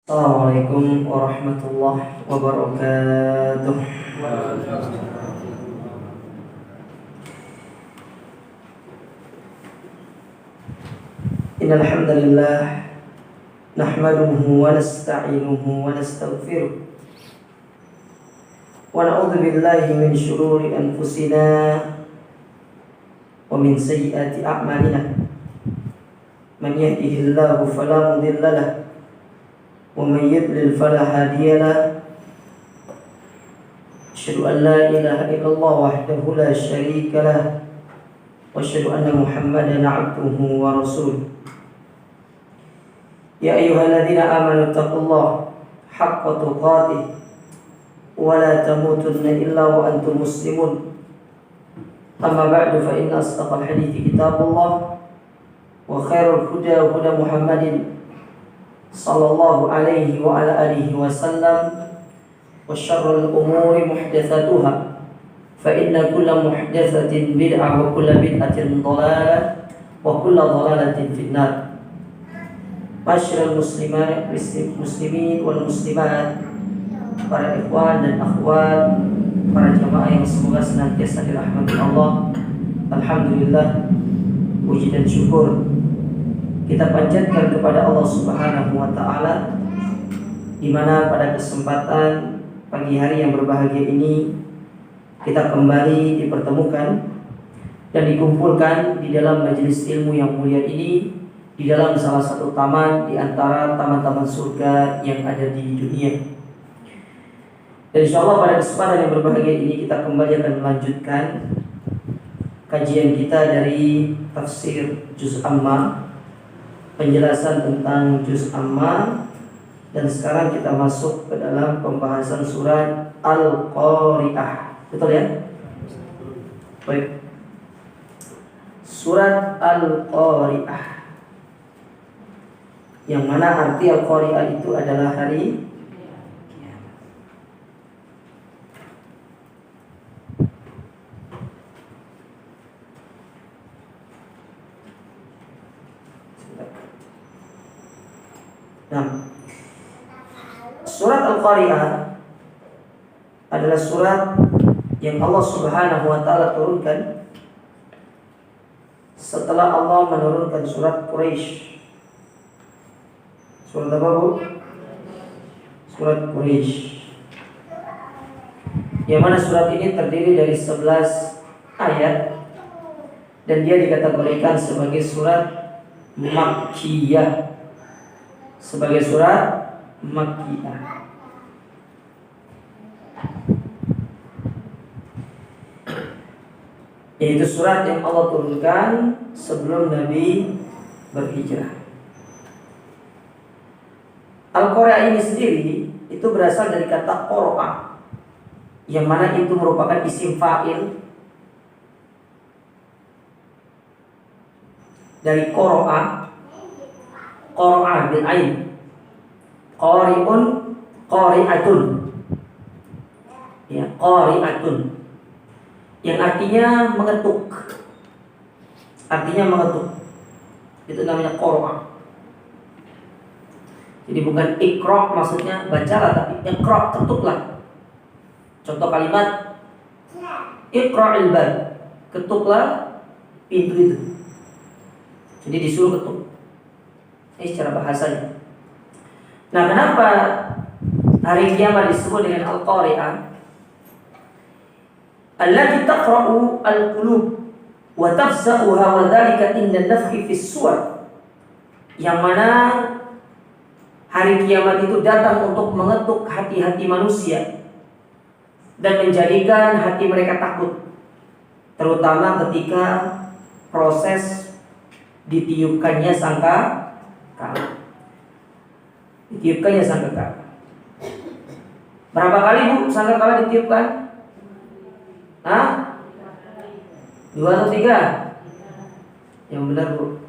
Assalamualaikum warahmatullahi wabarakatuh. Innal hamdalillah nahmaduhu wa nasta'inuhu wa nastaghfiruh wa na'udzu billahi min shururi anfusina wa min sayyiati a'malina. Man yahdihillahu fala mudilla lahu ومن يضلل فلا هادي له. أشهد أن لا إله إلا الله وحده لا شريك له وأشهد أن محمدا عبده ورسوله. يا أيها الذين آمنوا اتقوا الله حق تقاته ولا تموتن إلا وأنتم مسلمون. أما بعد فإن أصدق الحديث كتاب الله وخير الهدى هدى محمد صلى الله عليه وعلى آله وسلم وشر الأمور محدثاتها فإن كل محدثة بدعة وكل بدعة ضلالة وكل ضلالة في النار. Masyarul muslimin wal muslimat, para ikhwan dan akhwat, para jamaah yang semoga senantiasa dirahmati Allah. Alhamdulillah, puji dan syukur kita panjatkan kepada Allah Subhanahu wa taala, di mana pada kesempatan pagi hari yang berbahagia ini kita kembali dipertemukan dan dikumpulkan di dalam majelis ilmu yang mulia ini, di dalam salah satu taman di antara taman-taman surga yang ada di dunia. Dan insyaallah pada kesempatan yang berbahagia ini kita kembali akan melanjutkan kajian kita dari tafsir Juz Amma, penjelasan tentang Juz Amma, dan sekarang kita masuk ke dalam pembahasan surat Al-Qari'ah. Betul ya? Baik. Surat Al-Qari'ah, yang mana arti Al-Qari'ah itu adalah hari Surat Al-Qari'ah adalah surat yang Allah Subhanahu wa taala turunkan setelah Allah menurunkan surat Quraisy. Surat apa, Bu? Surat Quraisy. Yang mana surat ini terdiri dari 11 ayat dan dia dikategorikan sebagai surat Makkiyah. Sebagai surat Makkiyah. Yaitu surat yang Allah turunkan sebelum Nabi berhijrah. Al-Qari'ah ini sendiri itu berasal dari kata qara'a, yang mana itu merupakan isim fa'il dari qara'a. Qara'a bil ain, qari'un, qari'atun, ya, qari'atun, yang artinya mengetuk. Artinya mengetuk, itu namanya qara'a. Jadi bukan ikra maksudnya bacalah, tapi ikra, ketuklah. Contoh kalimat iqra'il bab, ketuklah pintu itu. Jadi disuruh ketuk. Ini secara bahasanya. Nah, kenapa hari kiamat disebut dengan Al-Qari'ah? Allati taqra'u al-qulub wa tafza'uha wa dzalika inda nafhi fis suwar. Yang mana hari kiamat itu datang untuk mengetuk hati-hati manusia dan menjadikan hati mereka takut, terutama ketika proses ditiupkannya sangkakala. Ditiupkannya sangkakala. Berapa kali, Bu, sangkakala ditiupkan? Hah? 2 atau 3? Yang benar, Bu.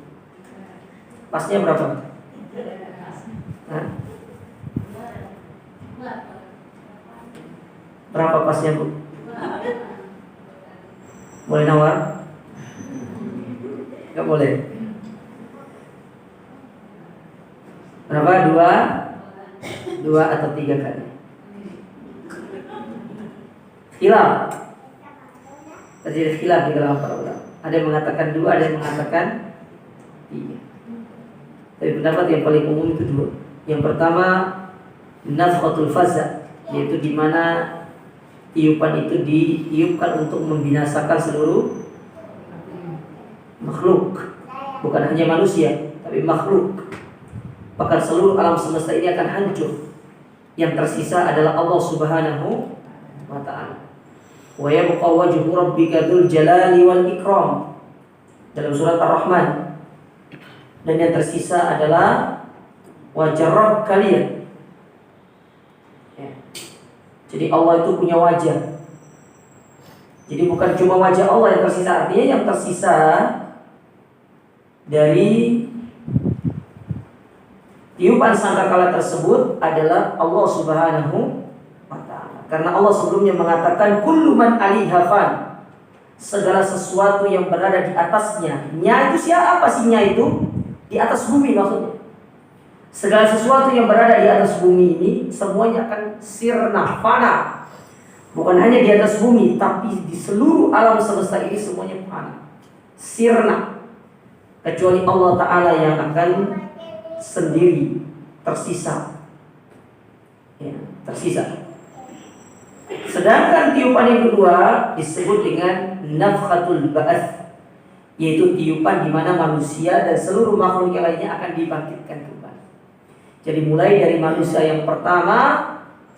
Pasnya berapa? Hah? Berapa pasnya, Bu? Boleh nawar? Gak boleh. Berapa? 2? 2 atau 3 kali. Khilaf. Terjadi khilaf di kalangan para ulama. Ada yang mengatakan 2, ada yang mengatakan 3. Tapi pendapat yang paling umum itu 2. Yang pertama, nafkhatul faza, yaitu di mana tiupan itu ditiupkan untuk membinasakan seluruh makhluk, bukan hanya manusia, tapi makhluk. Bahkan seluruh alam semesta ini akan hancur. Yang tersisa adalah Allah Subhanahu wa ta'ala. Wa yabqa wajhu rabbika dzul jalali wal ikram, dalam surat Ar-Rahman. Dan yang tersisa adalah wajah Rabb kalian. Ya. Jadi Allah itu punya wajah. Jadi bukan cuma wajah Allah yang tersisa, artinya yang tersisa dari tiupan sangkakala tersebut adalah Allah Subhanahu wa ta'ala. Karena Allah sebelumnya mengatakan kullu man 'alaiha fan, segala sesuatu yang berada di atasnya. Nya itu siapa sih nya itu? Di atas bumi maksudnya. Segala sesuatu yang berada di atas bumi ini semuanya akan sirna, fana. Bukan hanya di atas bumi, tapi di seluruh alam semesta ini semuanya fana, sirna. Kecuali Allah Ta'ala yang akan sendiri tersisa. Ya, tersisa. Sedangkan tiupan yang kedua disebut dengan nafkhatul ba'ats, yaitu tiupan di mana manusia dan seluruh makhluk yang lainnya akan dibangkitkan kembali. Jadi mulai dari manusia yang pertama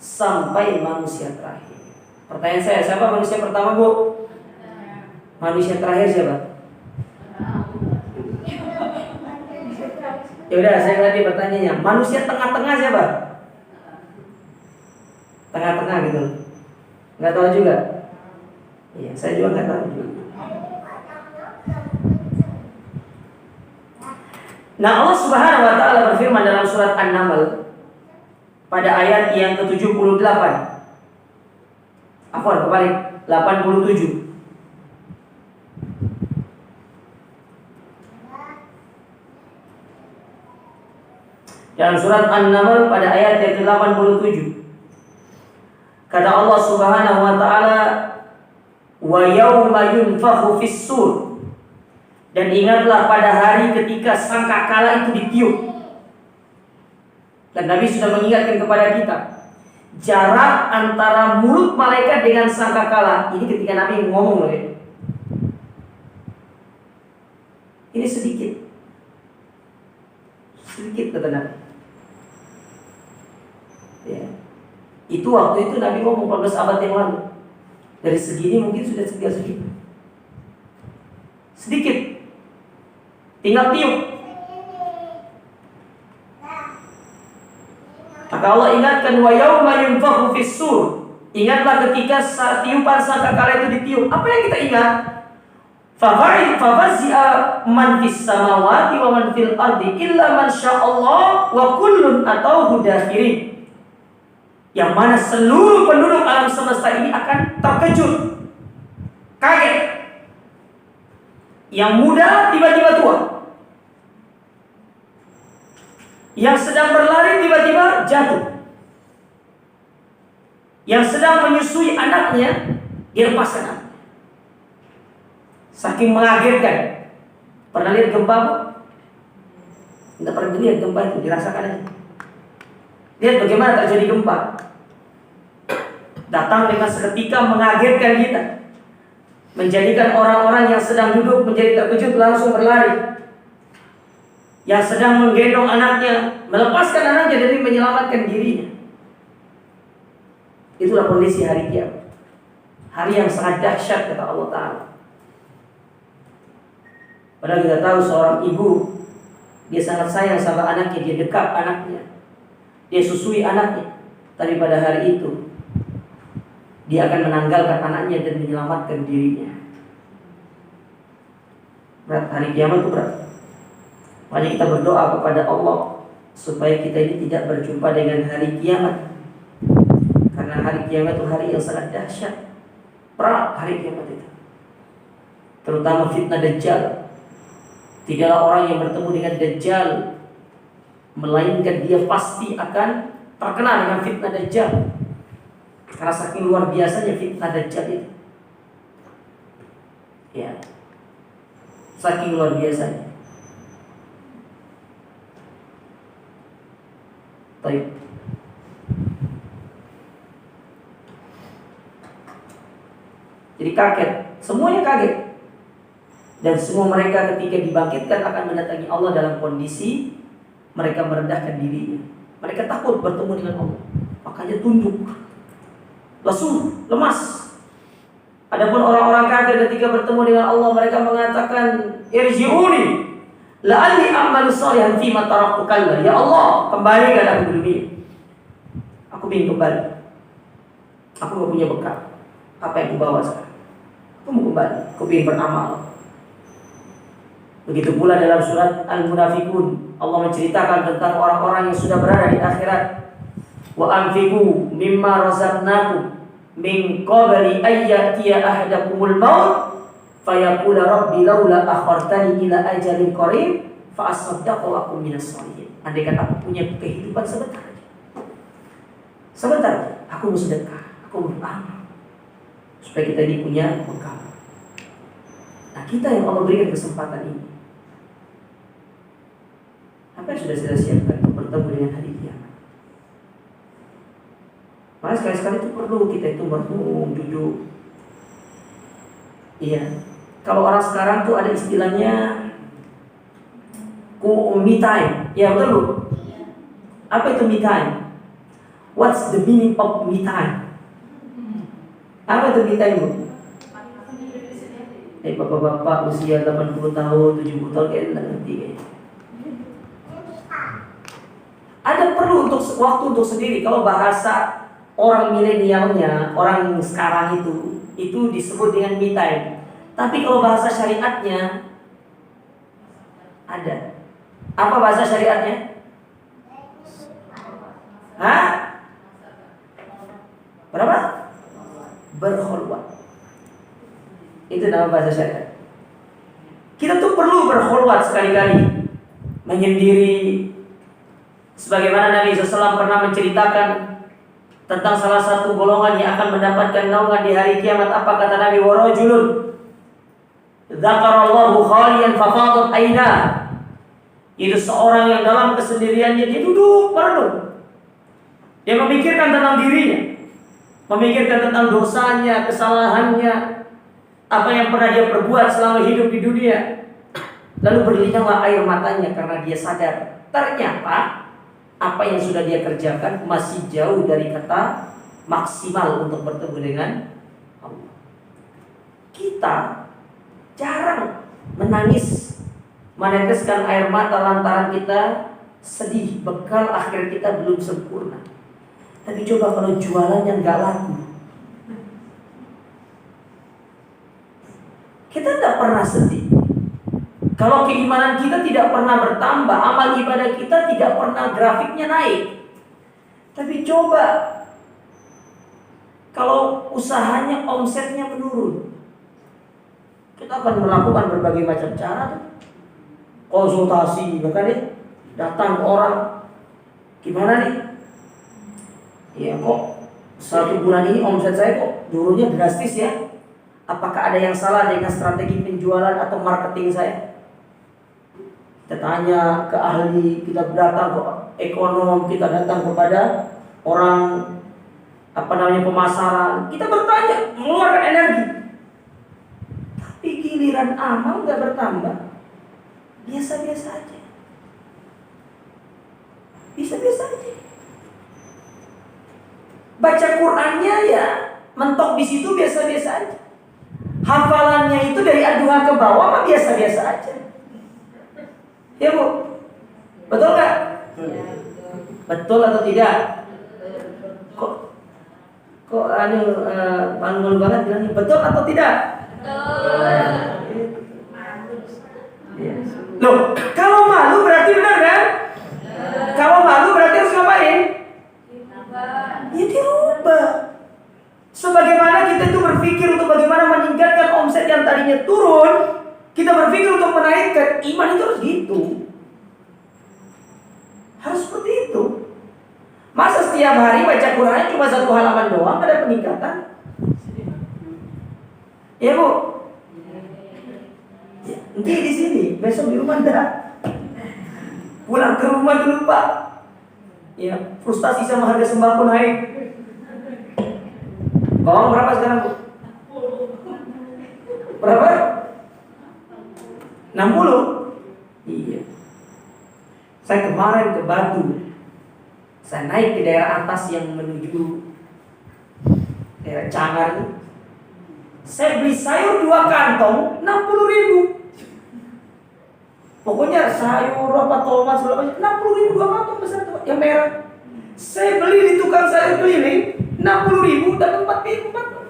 sampai manusia terakhir. Pertanyaan saya, siapa manusia pertama, Bu? Manusia terakhir siapa? Ya udah, saya tadi bertanya, manusia tengah-tengah siapa? Tengah-tengah gitu. Nggak tahu juga. Iya, saya juga nggak tahu juga. Nah, Allah Subhanahu wa ta'ala berfirman dalam surat An-Naml pada ayat yang ke-78. Afwan, kebalik, 87. Dalam surat An-Naml pada ayat yang ke-87. Kata Allah Subhanahu wa ta'ala, wa yauma yunfakhu fis-sur, dan ingatlah pada hari ketika sangkakala itu ditiup. Dan Nabi sudah mengingatkan kepada kita jarak antara mulut malaikat dengan sangkakala. Ini ketika Nabi ngomong loh ya. Ini sedikit. Sedikit kata Nabi. Ya. Itu waktu itu Nabi ngomong 14 abad yang lalu. Dari segini mungkin sudah segitu. Sedikit. Tinggal tiup. Maka Allah ingatkan wa yauma yunfakhu fis-sur. Ingatlah ketika tiupan sangkakala itu ditiup. Apa yang kita ingat? Fafazi'a man fis samawati wa man fil ardi illa man sya'allah wa kullun atauhu dakhirin. Yang mana seluruh penduduk alam semesta ini akan terkejut, kaget. Yang muda tiba-tiba tua, yang sedang berlari tiba-tiba jatuh, yang sedang menyusui anaknya dilepaskan anaknya. Saking mengagetkan. Pernah lihat gempa? Tidak pernah lihat gempa itu, dirasakan aja. Lihat bagaimana terjadi gempa. Datang dengan seketika mengagetkan kita, menjadikan orang-orang yang sedang duduk menjadi terkejut langsung berlari. Yang sedang menggendong anaknya melepaskan anaknya demi menyelamatkan dirinya. Itulah kondisi hari kiamat. Hari yang sangat dahsyat kata Allah Ta'ala. Padahal kita tahu seorang ibu, dia sangat sayang sama anaknya, dia dekat anaknya, dia susui anaknya. Tapi pada hari itu dia akan menanggalkan anaknya dan menyelamatkan dirinya. Berat, hari kiamat itu berat. Makanya kita berdoa kepada Allah supaya kita ini tidak berjumpa dengan hari kiamat. Karena hari kiamat itu hari yang sangat dahsyat. Berat hari kiamat itu. Terutama fitnah Dajjal. Tidaklah orang yang bertemu dengan Dajjal melainkan dia pasti akan terkenal dengan fitnah Dajjal. Karena saking luar biasanya fitnah Dajjal itu. Ya. Saking luar biasanya. Baik. Jadi kaget, semuanya kaget. Dan semua mereka ketika dibangkitkan akan mendatangi Allah dalam kondisi mereka merendahkan dirinya. Mereka takut bertemu dengan Allah, makanya tunduk, lesu, lemas. Adapun orang-orang kafir ketika bertemu dengan Allah, mereka mengatakan, irji'uni la'alli a'malu shalihan fima taraktu kalla. Ya Allah, kembalikan aku ke dunia. Aku ingin kembali. Aku gak punya bekal. Apa yang aku bawa sekarang? Aku mau kembali. Aku ingin beramal. Begitu pula dalam surat Al-Munafiqun, Allah menceritakan tentang orang-orang yang sudah berada di akhirat. Wa anfiqu mimma razaqnakum min qabli ay ya'tiya ahadakumul maut fayaqula rabbi laula akhartani ila ajalin qarib fa asaddaqu wa akum minas shalihin. Andai kata aku punya kehidupan sebentar, aku mau sedekah, aku beramal supaya kita ini punya bekal. Nah, kita yang Allah berikan kesempatan ini, apa yang sudah saya siapkan untuk bertemu dengan hari kiamat? Maka sekali-sekali itu perlu kita itu merenung, duduk. Iya. Kalau orang sekarang tuh ada istilahnya me time. Ya betul Bu? Apa itu me time? What's the meaning of me time? Apa itu me time Bu? Bapak-bapak usia 80 tahun, 70 tahun kayaknya tidak ngerti kayaknya. Ada perlu untuk waktu untuk sendiri. Kalau bahasa orang milenialnya, orang sekarang itu disebut dengan me time. Tapi kalau bahasa syariatnya ada. Apa bahasa syariatnya? Hah? Berapa? Berkhulwat. Itu nama bahasa syariat. Kita tuh perlu berkhulwat sekali-kali, menyendiri. Sebagaimana Nabi SAW pernah menceritakan tentang salah satu golongan yang akan mendapatkan naungan di hari kiamat. Apa kata Nabi? Warajulun dzakarallahu khaliyan fafadat aina. Itu seorang yang dalam kesendiriannya dia duduk merenung. Dia memikirkan tentang dirinya, memikirkan tentang dosanya, kesalahannya, apa yang pernah dia perbuat selama hidup di dunia. Lalu berlinanglah air matanya karena dia sadar ternyata apa yang sudah dia kerjakan masih jauh dari kata maksimal untuk bertemu dengan Allah. Kita jarang menangis, meneteskan air mata lantaran kita sedih, bekal akhir kita belum sempurna. Tapi coba kalau jualannya nggak laku, kita tidak pernah sedih. Kalau keimanan kita tidak pernah bertambah, amal ibadah kita tidak pernah grafiknya naik. Tapi coba kalau usahanya, omsetnya menurun, kita akan melakukan berbagai macam cara, konsultasi, bahkan nih datang orang, gimana nih? Ya kok 1 bulan ini omset saya kok turunnya drastis ya? Apakah ada yang salah dengan strategi penjualan atau marketing saya? Kita tanya ke ahli, kita datang ke ekonom, kita datang kepada orang pemasaran, kita bertanya, mengeluarkan energi. Tapi giliran amal nggak bertambah, biasa-biasa aja, biasa-biasa aja. Baca Qurannya ya mentok di situ biasa-biasa aja. Hafalannya itu dari Ad-Duha ke bawah mah biasa-biasa aja. Ya Bu, betul nggak? Betul atau tidak? Kok malu banget bilangnya betul atau tidak? Loh, kalau malu berarti benar kan? Kalau malu berarti harus ngapain? Ya dirubah. Sebagaimana kita itu berpikir untuk bagaimana meningkatkan omset yang tadinya turun, kita berpikir untuk menaikkan, iman itu harus gitu. Harus seperti itu. Masa setiap hari baca Qurannya cuma 1 halaman doang, ada peningkatan? Ya Bu? Nanti di sini, besok di rumah enggak. Pulang ke rumah dulu Pak. Ya, frustasi sama harga sembako naik. Bawang berapa sekarang Bu? Berapa? 60? Iya. Saya kemarin ke Batu. Saya naik ke daerah atas yang menuju daerah Cangar. Saya beli sayur 2 kantong 60.000. Pokoknya sayur apa tomat segala macam 60.000 2 kantong besar tuh yang merah. Saya beli di tukang sayur keliling 60.000 dan 4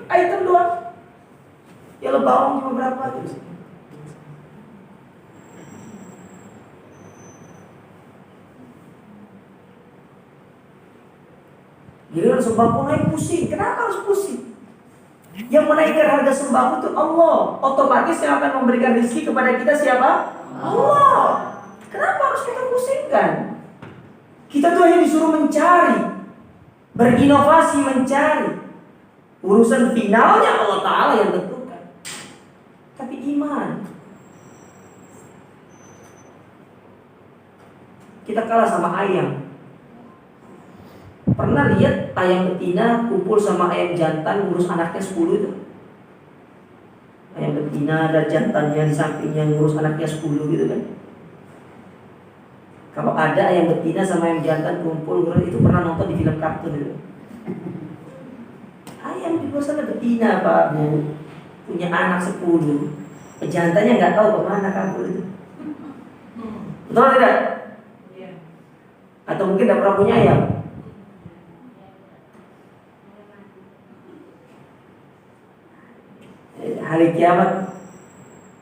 item doang. Ya lo bawang cuma berapa tuh? Giliran sembako naik pusing. Kenapa harus pusing? Yang menaikkan harga sembako itu Allah. Otomatis yang akan memberikan rezeki kepada kita siapa? Allah. Kenapa harus kita pusingkan? Kita tuh hanya disuruh mencari, berinovasi mencari. Urusan finalnya Allah Ta'ala yang tentukan. Tapi iman, kita kalah sama ayam. Pernah lihat ayam betina kumpul sama ayam jantan ngurus anaknya 10 itu? Ayam betina ada jantannya di sampingnya ngurus anaknya 10 gitu kan? Kalau ada ayam betina sama ayam jantan kumpul ngurus, itu pernah nonton di film kartun itu. Ayam di luar sana betina Pak Bu, punya anak 10, jantannya nggak tahu kemana kabur itu. Betul tidak? Atau mungkin tidak pernah punya ayam? Hari kiamat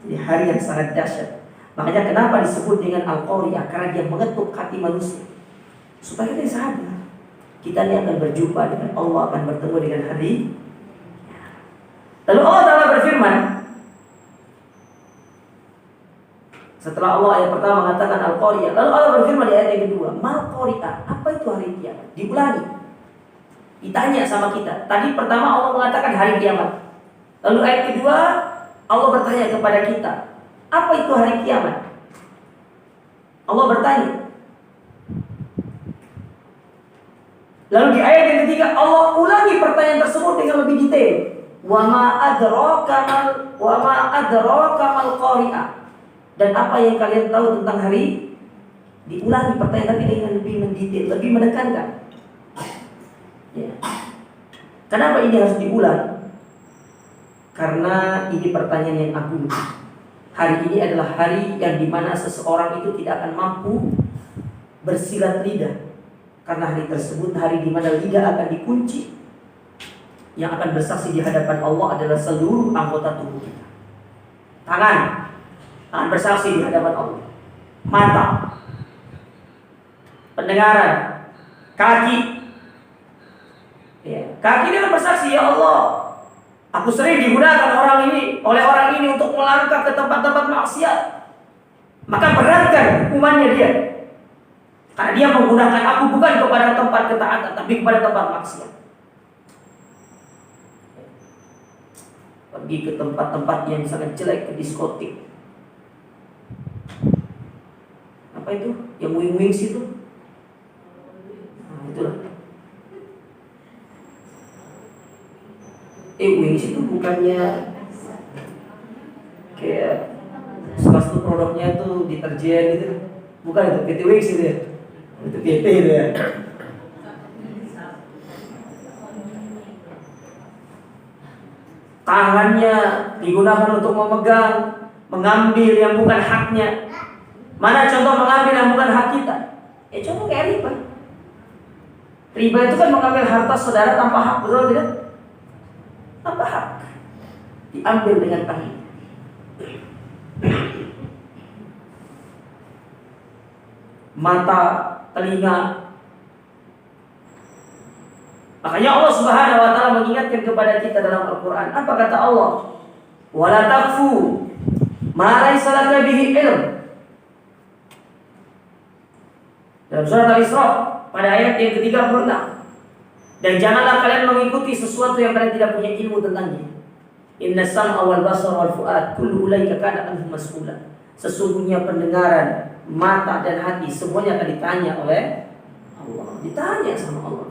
jadi hari yang sangat dahsyat. Makanya kenapa disebut dengan Al-Qari'ah? Karena dia mengetuk hati manusia supaya kita sadar kita ini akan berjumpa dengan Allah, akan bertemu dengan hari. Lalu Allah Ta'ala berfirman, setelah Allah ayat pertama mengatakan Al-Qari'ah, lalu Allah berfirman di ayat yang kedua, Mal-Qari'ah, apa itu hari kiamat? Diulangi, ditanya sama kita. Tadi pertama Allah mengatakan hari kiamat. Lalu ayat kedua Allah bertanya kepada kita, apa itu hari kiamat? Allah bertanya. Lalu di ayat yang ketiga Allah ulangi pertanyaan tersebut dengan lebih detail. Wa ma adraka mal qari'ah. Dan apa yang kalian tahu tentang hari? Diulangi pertanyaan tadi dengan lebih mendetail, lebih menekankan. Ya. Kenapa ini harus diulang? Karena ini pertanyaan yang agung. Hari ini adalah hari yang dimana seseorang itu tidak akan mampu bersilat lidah. Karena hari tersebut hari dimana lidah akan dikunci. Yang akan bersaksi di hadapan Allah adalah seluruh anggota tubuh kita. Tangan akan bersaksi di hadapan Allah. Mata, pendengaran, kaki. Ya, kaki dia akan bersaksi, ya Allah, aku sering digunakan oleh orang ini untuk melangkah ke tempat-tempat maksiat. Maka beratkan hukumannya dia. Karena dia menggunakan aku bukan kepada tempat ketaatan, tapi kepada tempat maksiat. Pergi ke tempat-tempat yang sangat jelek, ke diskotik. Apa itu? Yang wing-wings itu? Nah, itulah. Wings itu bukannya kayak salah satu produknya tuh deterjen gitu. Bukan, itu PT Wings itu ya. Itu PT itu ya. Tangannya digunakan untuk memegang, mengambil yang bukan haknya. Mana contoh mengambil yang bukan hak kita? Contoh kayak riba. Riba itu kan mengambil harta saudara tanpa hak, betul tidak? Tanpa hak. Diambil dengan tangan. Mata, telinga. Makanya Allah Subhanahu wa taala mengingatkan kepada kita dalam Al-Qur'an. Apa kata Allah? Wala taqfu ma laysa laka bihi ilm. Dalam surat Al-Isra pada ayat yang ke-36. Dan janganlah kalian mengikuti sesuatu yang kalian tidak punya ilmu tentangnya. Inna sam'a wal basar wal fu'ad kullu ulaika kana anhu mas'ula. Sesungguhnya pendengaran, mata dan hati semuanya akan ditanya oleh Allah. Ditanya sama Allah.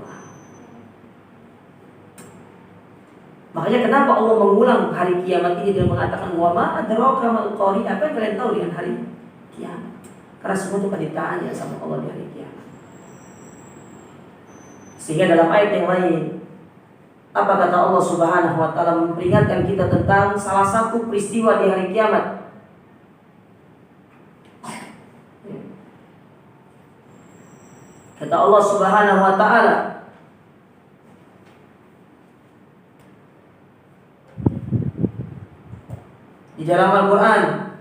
Makanya kenapa Allah mengulang hari kiamat ini dengan mengatakan wa ma adraka mal qari'ah. Apa yang kalian tahu dengan hari kiamat? Karena semua itu akan ditanya sama Allah di hari kiamat. Sehingga dalam ayat yang lain, apa kata Allah Subhanahu wa taala memperingatkan kita tentang salah satu peristiwa di hari kiamat. Kata Allah Subhanahu wa taala, di dalam Al-Qur'an,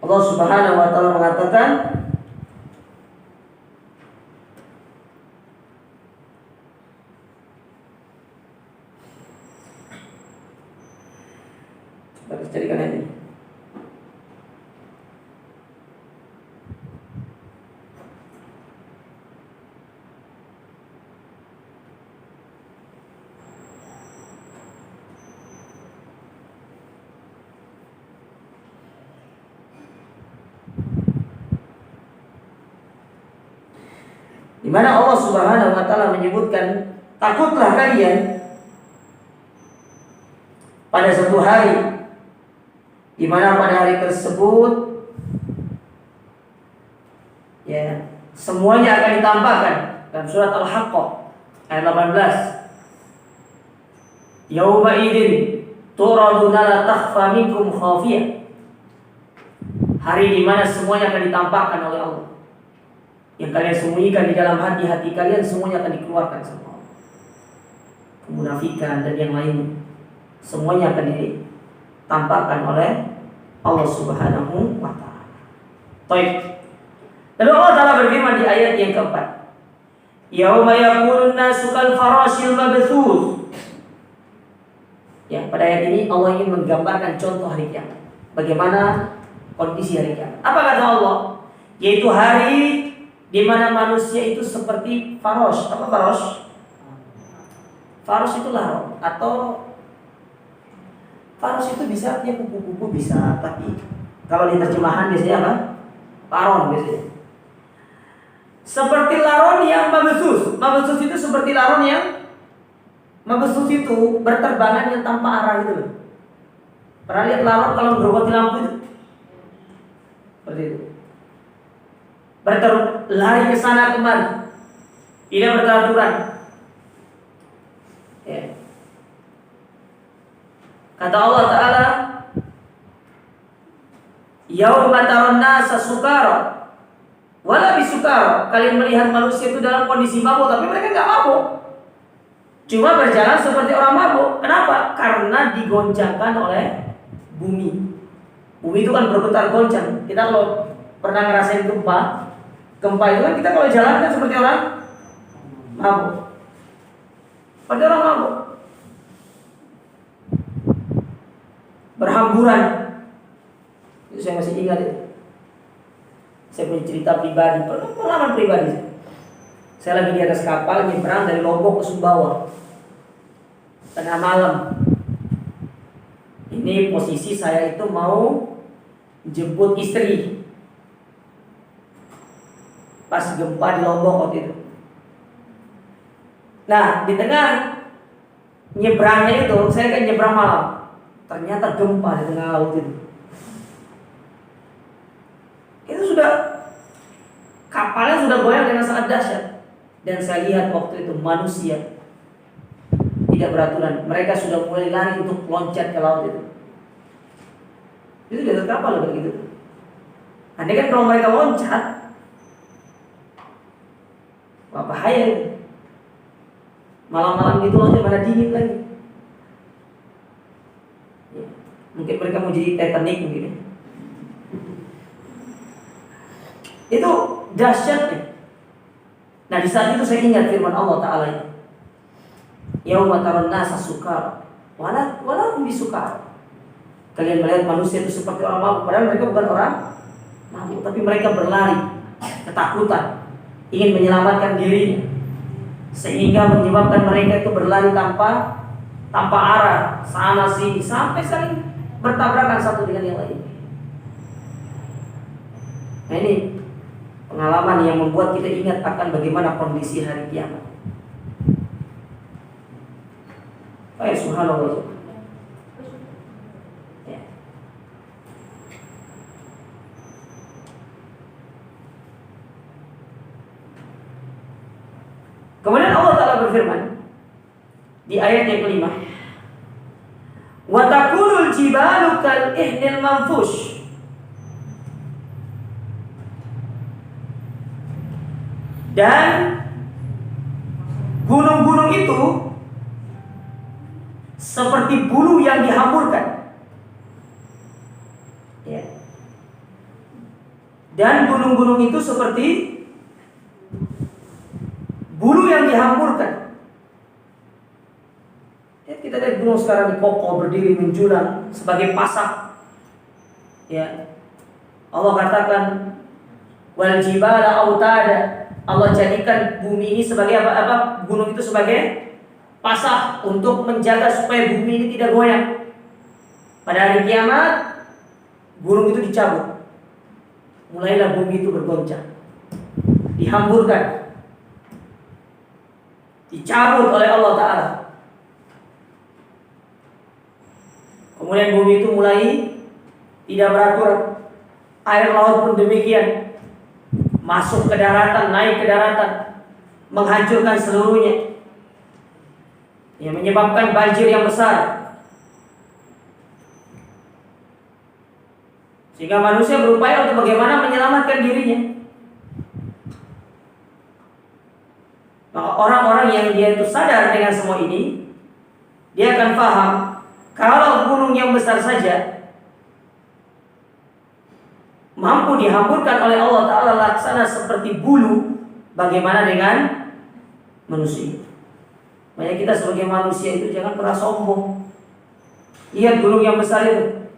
Allah Subhanahu wa taala mengatakan, kita carikan ini. Di mana Allah Subhanahu wa taala menyebutkan, takutlah kalian pada suatu hari di mana pada hari tersebut ya semuanya akan ditampakkan. Dalam surat Al-Haqqah ayat 18. Yauma idzin turaduna la takhfa minkum khafiyah. Hari di mana semuanya akan ditampakkan oleh Allah. Yang kalian sembunyikan di dalam hati-hati kalian semuanya akan dikeluarkan sama Allah. Kemunafikan dan yang lainnya semuanya akan ditampakkan oleh Allah Subhanahu wa taala. Baik. Lalu Allah Taala berfirman di ayat yang keempat, Yauma yakunun nasu kal farashil mabthuth. Ya, pada ayat ini Allah ingin menggambarkan contoh hari kiamat. Bagaimana kondisi hari kiamat? Apa kata Allah? Yaitu hari di mana manusia itu seperti faros. Apa faros? Faros itu larut, atau faros itu bisa artinya kupu-kupu bisa, tapi kalau di terjemahan biasanya apa? Paron biasanya. Seperti laron yang mabsus. Mabsus itu seperti laron yang mabsus itu berterbangan yang tanpa arah gitu loh. Pernah lihat laron kalau bergerobak di lampu itu? Seperti itu. Berlari ke sana kemari, tidak berteraturan. Ya. Kata Allah Taala, Yauma taron nasa sukara wala bisukara. Kalian melihat manusia itu dalam kondisi mabuk, tapi mereka nggak mabuk. Cuma berjalan seperti orang mabuk. Kenapa? Karena digoncangkan oleh bumi. Bumi itu kan bergetar goncang. Kita kalau pernah ngerasain gempa itu kan kita kalau jalan kan seperti orang mabuk. Seperti orang mabuk. Berhamburan. Itu saya masih ingat itu. Saya punya cerita pribadi, pengalaman pribadi. Saya lagi di atas kapal nyebrang dari Lombok ke Sumbawa. Tengah malam. Ini posisi saya itu mau jemput istri. Pas gempa di Lombok waktu itu. Nah, di tengah nyebrangnya itu, saya kan nyebrang malam. Ternyata gempa di tengah laut itu. Itu sudah, kapalnya sudah goyang dengan sangat dahsyat. Dan saya lihat waktu itu manusia tidak beraturan. Mereka sudah mulai lari untuk loncat ke laut itu. Itu di atas kapal begitu. Andai kan kalau mereka loncat, wah bahaya. Malam-malam gitu loncat, mana dingin lagi. Ya. Mungkin mereka mau jadi Titanic gitu. Itu dahsyatnya. Nah di saat itu saya ingat firman Allah Ta'ala itu, yauma taron nasa sukar wala hum bisukar. Kalian melihat manusia itu seperti orang mabuk, padahal mereka bukan orang mabuk, tapi mereka berlari ketakutan, ingin menyelamatkan dirinya, sehingga menyebabkan mereka itu berlari tanpa arah, sana sini, sampai saling bertabrakan satu dengan yang lain. Nah ini pengalaman yang membuat kita ingat akan bagaimana kondisi hari kiamat. Subhanallah. Ya. Kemudian Allah Ta'ala berfirman di ayat yang kelima, wa takunul jibalu kal ihnil manfush. Dan gunung-gunung itu seperti bulu yang dihamburkan. Ya. Dan gunung-gunung itu seperti bulu yang dihamburkan. Ya, kita lihat gunung sekarang kokoh berdiri menjulang sebagai pasak. Ya. Allah katakan wal jibala autada. Allah jadikan bumi ini sebagai apa? Gunung itu sebagai pasak untuk menjaga supaya bumi ini tidak goyang. Pada hari kiamat gunung itu dicabut. Mulailah bumi itu bergoncang, dihamburkan, dicabut oleh Allah Ta'ala. Kemudian bumi itu mulai tidak beraturan. Air laut pun demikian, masuk ke daratan, naik ke daratan, menghancurkan seluruhnya, yang menyebabkan banjir yang besar, sehingga manusia berupaya untuk bagaimana menyelamatkan dirinya. Maka orang-orang yang dia itu sadar dengan semua ini, dia akan paham kalau gunung yang besar saja mampu dihamburkan oleh Allah Ta'ala laksana seperti bulu, bagaimana dengan manusia? Makanya kita sebagai manusia itu jangan pernah sombong. Lihat gunung yang besar itu,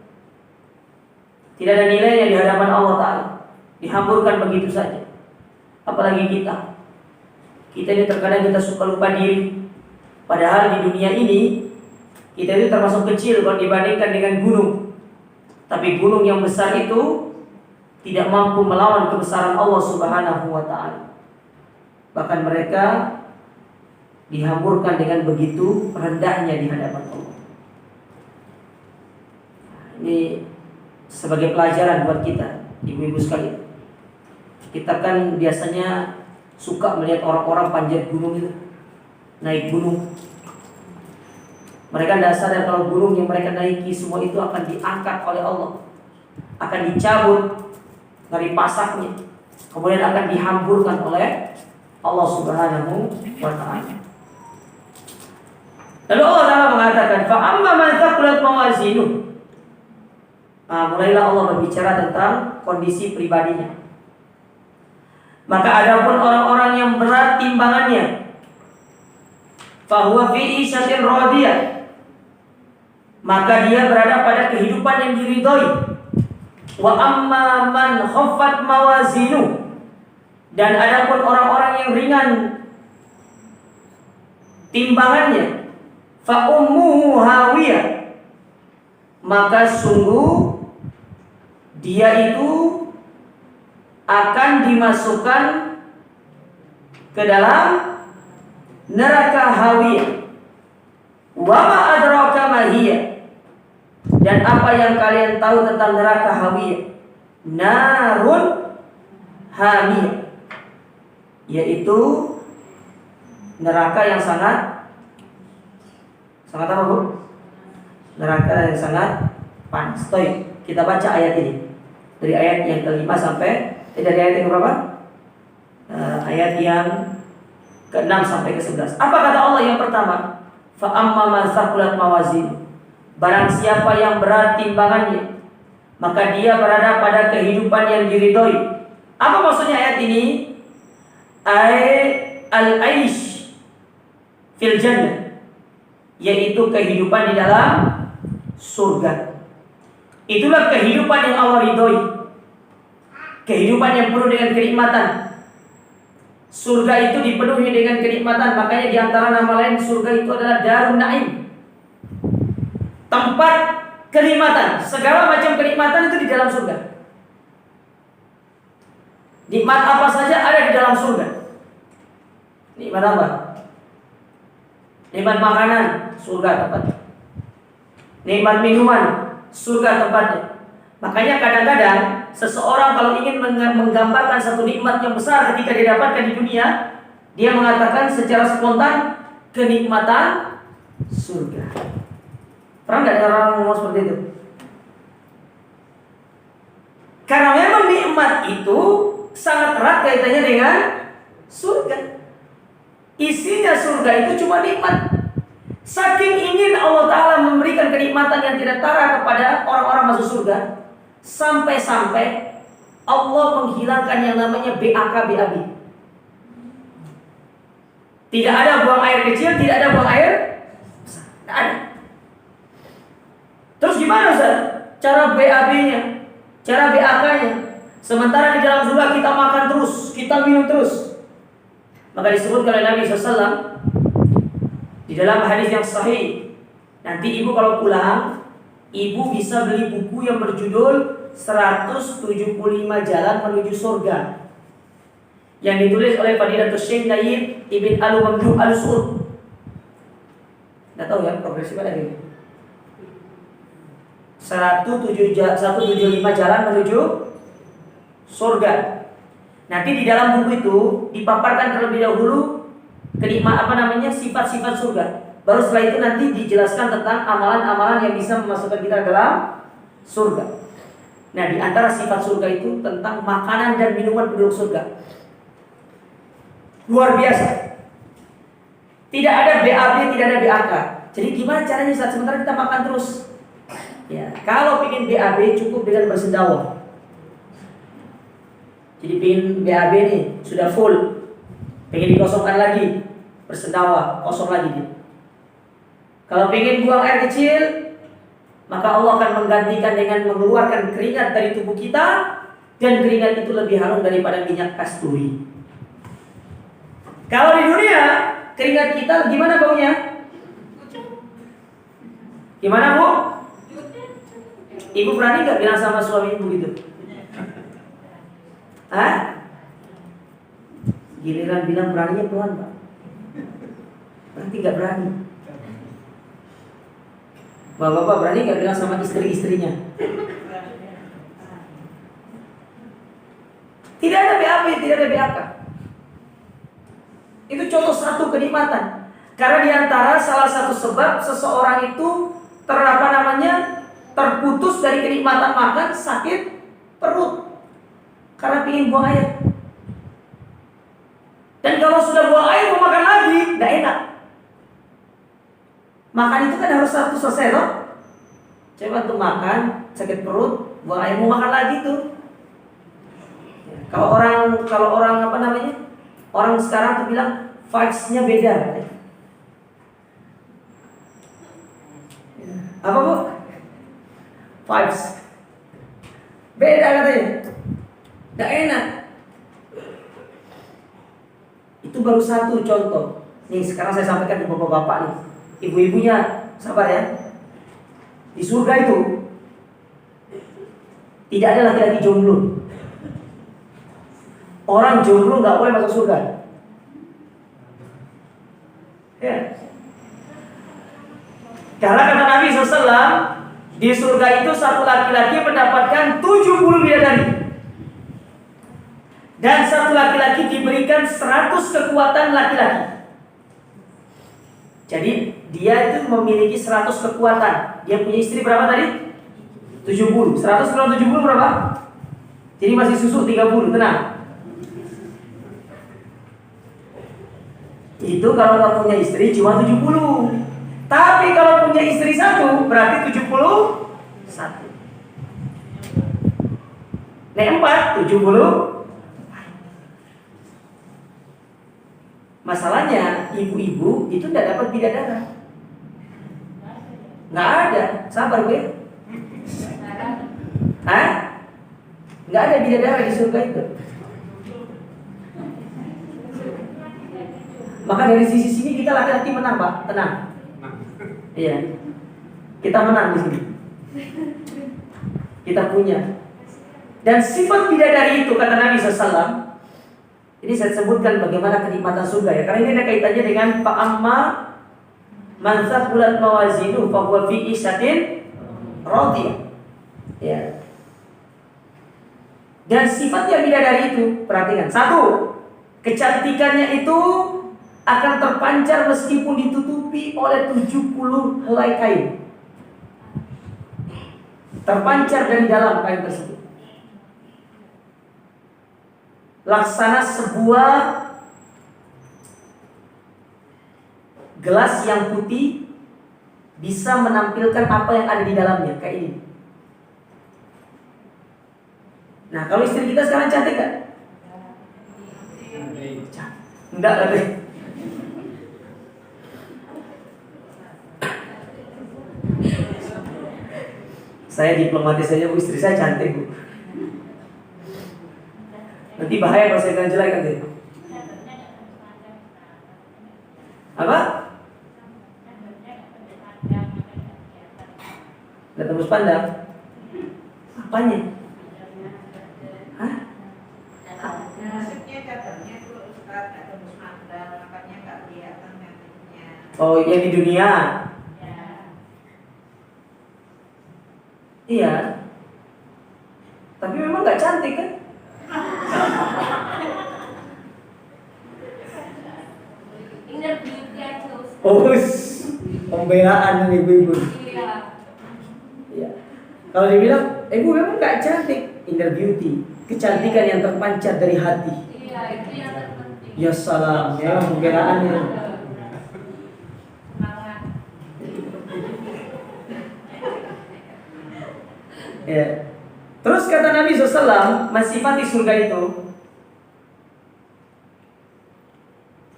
tidak ada nilainya di hadapan Allah Ta'ala, dihamburkan begitu saja. Apalagi kita ini terkadang kita suka lupa diri. Padahal di dunia ini kita itu termasuk kecil kalau dibandingkan dengan gunung. Tapi gunung yang besar itu tidak mampu melawan kebesaran Allah Subhanahu wa Ta'ala. Bahkan mereka dihamburkan dengan begitu rendahnya di hadapan Allah. Ini sebagai pelajaran buat kita, ibu-ibu sekalian. Kita kan biasanya suka melihat orang-orang panjat gunung itu, naik gunung. Mereka tidak sadar kalau gunung yang mereka naiki semua itu akan diangkat oleh Allah, akan dicabut dari pasaknya, kemudian akan dihamburkan oleh Allah Subhanahu wa Ta'ala. Lalu Allah Ta'ala mengatakan, fa amma man thaqulat mawazinuh. Mulailah Allah berbicara tentang kondisi pribadinya. Maka adapun orang-orang yang berat timbangannya, fa huwa fi isyatin radiyah, maka dia berada pada kehidupan yang diridhoi. Wa amma man khaffat mawazinu, dan adapun orang-orang yang ringan timbangannya, fa ummuhu hawiyah, maka sungguh dia itu akan dimasukkan ke dalam neraka hawiyah. Wa ma adraka ma hiya, dan apa yang kalian tahu tentang neraka hawiyah? Narun hamiyah, yaitu neraka yang sangat apa, Bu? Neraka yang sangat panas. Kita baca ayat ini dari ayat yang kelima sampai dari ayat yang berapa? Ayat yang ke-6 sampai ke-11. Apa kata Allah yang pertama? Fa amma man thaqulat mawazin. Barang siapa yang berat timbangannya, maka dia berada pada kehidupan yang diridhoi. Apa maksudnya ayat ini? Al-aish fil jannah, yaitu kehidupan di dalam surga. Itulah kehidupan yang Allah ridhoi. Kehidupan yang penuh dengan kenikmatan. Surga itu dipenuhi dengan kenikmatan. Makanya di antara nama lain surga itu adalah Darun Naim, tempat kenikmatan. Segala macam kenikmatan itu di dalam surga. Nikmat apa saja ada di dalam surga. Nikmat apa? Nikmat makanan, surga tempatnya. Nikmat minuman, surga tempatnya. Makanya kadang-kadang seseorang kalau ingin menggambarkan satu nikmat yang besar ketika dia dapatkan di dunia, dia mengatakan secara spontan kenikmatan surga. Pernah nggak dengar orang ngomong seperti itu? Karena memang nikmat itu sangat erat kaitannya dengan surga. Isinya surga itu cuma nikmat. Saking ingin Allah Ta'ala memberikan kenikmatan yang tidak tara kepada orang-orang masuk surga, sampai-sampai Allah menghilangkan yang namanya BAK-BAB. Tidak ada buang air kecil, tidak ada buang air besar. Tidak ada. Terus gimana Ustaz? Cara BAB-nya, cara BAK-nya. Sementara di dalam surga kita makan terus, kita minum terus. Maka disebutkan oleh Nabi SAW di dalam hadis yang sahih, nanti ibu kalau pulang, ibu bisa beli buku yang berjudul 175 Jalan Menuju Surga, yang ditulis oleh Fadilatul Syekh Nayyib Ibn Al-Mamduh Al-Su'ud. Nggak tahu ya progresif ada ini. 175 Jalan Menuju Surga. Nanti di dalam buku itu dipaparkan terlebih dahulu sifat-sifat surga. Baru setelah itu nanti dijelaskan tentang amalan-amalan yang bisa memasukkan kita ke dalam surga. Nah, di antara sifat surga itu tentang makanan dan minuman penduduk surga. Luar biasa. Tidak ada BAB, tidak ada BAK. Jadi gimana caranya saat sementara kita makan terus? Ya, kalau ingin BAB cukup dengan bersendawa. Jadi pengen BAB nih sudah full, pengen dikosongkan lagi, bersendawa, kosong lagi dia. Kalau pengen buang air kecil, maka Allah akan menggantikan dengan mengeluarkan keringat dari tubuh kita, dan keringat itu lebih harum daripada minyak kasturi. Kalau di dunia keringat kita gimana baunya? Gimana Bu? Ibu berani gak bilang sama suami ibu gitu? Hah? Giliran bilang beraninya pelan Pak. Berarti gak berani. Bapak-bapak berani gak bilang sama istri-istrinya? Tidak ada BAP, tidak ada BAK. Itu contoh satu kenikmatan. Karena diantara salah satu sebab seseorang itu terputus dari kenikmatan makan, sakit perut karena ingin buang air. Dan kalau sudah buang air mau makan lagi, gak enak. Makan itu kan harus satu selesai loh. Coba untuk makan, sakit perut, buang air mau makan lagi tuh. Kalau orang orang sekarang tuh bilang vibes-nya beda. Apa Bu? Vibes beda katanya. Gak enak. Itu baru satu contoh. Nih sekarang saya sampaikan ke bapak-bapak nih. Ibu-ibunya sabar ya. Di surga itu tidak ada laki-laki jomblo. Orang jomblo gak boleh masuk surga. Ya. Karena kata Nabi SAW, di surga itu satu laki-laki mendapatkan 70 bidadari. Dan satu laki-laki diberikan 100 kekuatan laki-laki. Jadi dia itu memiliki 100 kekuatan. Dia punya istri berapa tadi? 70. 100 kurang 70 berapa? Jadi masih susu 30, tenang. Itu kalau nggak punya istri cuma 70. Tapi kalau punya istri satu berarti 71. Nek 4 70. Masalahnya ibu-ibu itu tidak dapat bidadara. Nggak ada, sabar gue. Hah? Nggak ada bidadara di surga itu. Maka dari sisi sini kita laki-laki menang, Pak, tenang. Iya, kita menang di sini. Kita punya. Dan sifat bidadari itu kata Nabi SAW. Ini saya sebutkan bagaimana kenikmatan surga ya. Karena ini ada kaitannya dengan fa'amma man thaqulat mawazinuhu fa huwa fi 'ishatin radiyah. Ya. Dan sifatnya bidadari itu, perhatikan. Satu, kecantikannya itu akan terpancar meskipun ditutupi oleh 70 helai kain. Terpancar dari dalam kain tersebut. Laksana sebuah gelas yang putih bisa menampilkan apa yang ada di dalamnya, kayak ini. Nah, kalau istri kita sekarang cantik gak? Enggak lah deh. Saya diplomatis saja, Bu, istri saya cantik, Bu. Nanti bahaya kalau saya bilang jelek nanti. Apa? Nggak tembus pandang. Apanya? Hah? Maksudnya katanya itu Ustaz nggak tembus pandang, makanya nggak kelihatan nantinya. Oh, yang di dunia. Iya. Tapi memang nggak cantik kan? Oh, pembelaan ibu-ibu. Iya. Kalau dibilang, ibu memang nggak cantik, inner beauty, kecantikan yang terpancar dari hati. Iya, itu yang terpenting. Ya salam, ya pembelaannya. Semangat. Ya. Terus kata Nabi SAW, mensifati surga itu,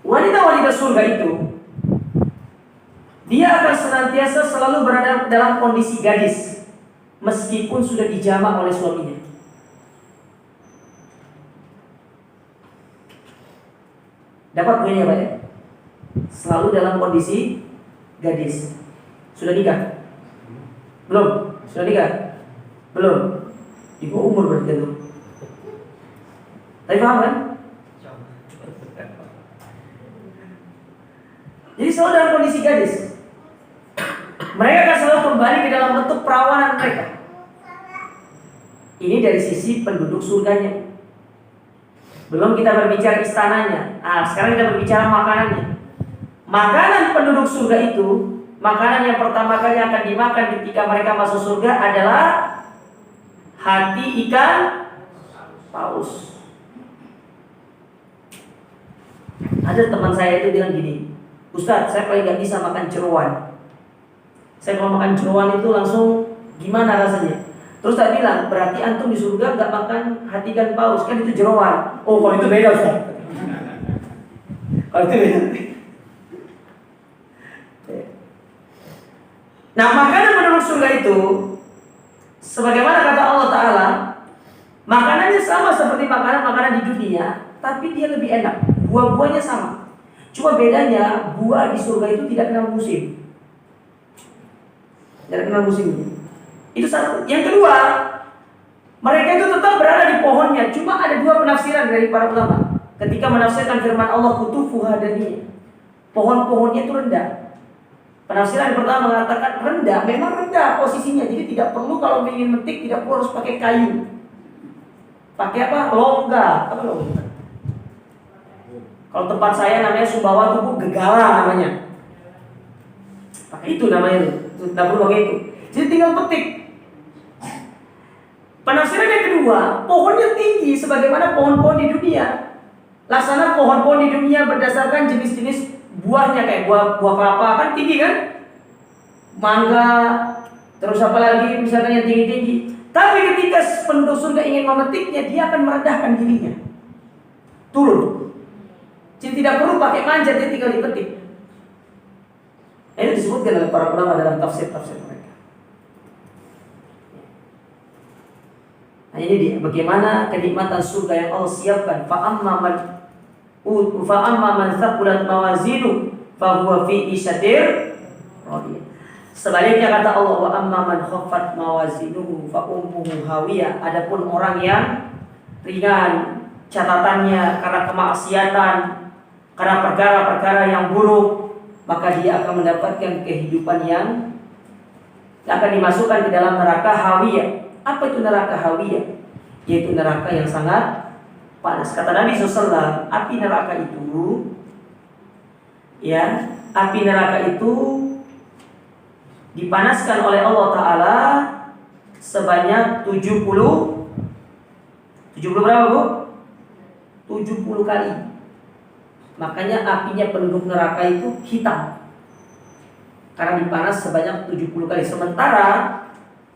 wanita-wanita surga itu, dia akan senantiasa selalu berada dalam kondisi gadis, meskipun sudah dijamak oleh suaminya. Dapat poinnya Pak ya? Selalu dalam kondisi gadis. Sudah nikah? Belum? Sudah nikah? Belum? Di bawah umur berarti itu. Tapi paham kan? Jadi selalu dalam kondisi gadis. Mereka akan selalu kembali ke dalam bentuk perawanan mereka. Ini dari sisi penduduk surganya. Belum kita berbicara istananya. Sekarang kita berbicara makanannya. Makanan penduduk surga itu, makanan yang pertama kali akan dimakan ketika mereka masuk surga adalah hati ikan paus. Ada teman saya itu bilang gini, Ustadz, saya paling gak bisa makan jeroan. Saya kalau makan jeroan itu langsung gimana rasanya? Terus saya bilang, berarti antum di surga gak makan hati ikan paus, kan itu jeroan. Oh, kalau itu beda Ustadz. Kalau itu beda. Nah, makanan penduduk surga itu, sebagaimana kata Allah Ta'ala, makanannya sama seperti makanan-makanan di dunia, tapi dia lebih enak. Buah-buahnya sama. Cuma bedanya, buah di surga itu tidak kenal musim. Tidak kenal musim. Itu satu. Yang kedua, mereka itu tetap berada di pohonnya. Cuma ada dua penafsiran dari para ulama ketika menafsirkan firman Allah, kutufuha daniyah. Pohon-pohonnya itu rendah. Penafsiran yang pertama mengatakan rendah, memang rendah posisinya. Jadi tidak perlu kalau ingin metik, tidak perlu harus pakai kayu. Pakai apa? Longga. Apa longga? Kalau tempat saya namanya Sumbawa Tubuh, gegala namanya. Pakai itu namanya. Tidak perlu pakai itu. Jadi tinggal petik. Penafsiran yang kedua, pohonnya tinggi sebagaimana pohon-pohon di dunia. Laksana pohon-pohon di dunia berdasarkan jenis-jenis buahnya, kayak buah kelapa kan tinggi kan? mangga, terus apa lagi misalkan yang tinggi-tinggi. Tapi ketika penduduk surga ingin memetiknya, dia akan merendahkan dirinya, turun. Jadi tidak perlu pakai manjat, dia tinggal dipetik. Ini disebutkan oleh para ulama dalam tafsir-tafsir mereka. Nah ini dia, bagaimana kenikmatan surga yang Allah siapkan. Fa'amma man thaqulat mawazinu fahuwa fi isyatir radiyah. Sebaliknya kata Allah, wa amma man khaffat mawazinuhu fa ummuhu hawiyah. Adapun orang yang ringan catatannya karena kemaksiatan, karena perkara-perkara yang buruk, maka dia akan mendapatkan kehidupan yang akan dimasukkan ke dalam neraka hawiyah. Apa itu neraka hawiyah? Yaitu neraka yang sangat panas. Kata Nabi SAW, api neraka itu dipanaskan oleh Allah Ta'ala sebanyak 70 berapa Bu? 70 kali. Makanya apinya penduduk neraka itu hitam, karena dipanas sebanyak 70 kali. Sementara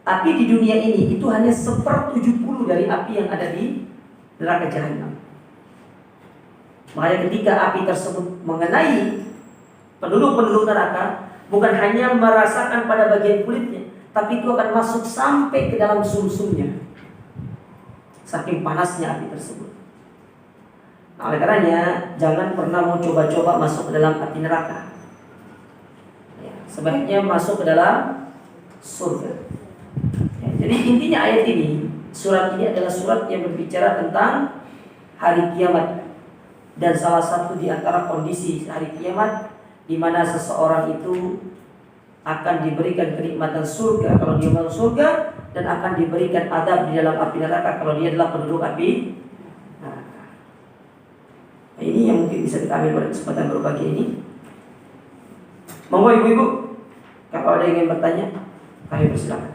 api di dunia ini itu hanya 1/70 dari api yang ada di neraka jahanam. Makanya ketika api tersebut mengenai penduduk neraka, bukan hanya merasakan pada bagian kulitnya, tapi itu akan masuk sampai ke dalam sumsumnya. Saking panasnya api tersebut. Nah, oleh karenanya jangan pernah mau coba-coba masuk ke dalam api neraka. Ya, sebaiknya masuk ke dalam surga. Ya, jadi intinya ayat ini, surat ini adalah surat yang berbicara tentang hari kiamat. Dan salah satu di antara kondisi hari kiamat di mana seseorang itu akan diberikan kenikmatan surga kalau dia masuk surga, dan akan diberikan adab di dalam api neraka kalau dia adalah penduduk api neraka. Nah, ini yang mungkin bisa kita ambil pada kesempatan berbagi ini. Monggo ibu-ibu, kalau ada yang ingin bertanya, kami persilakan.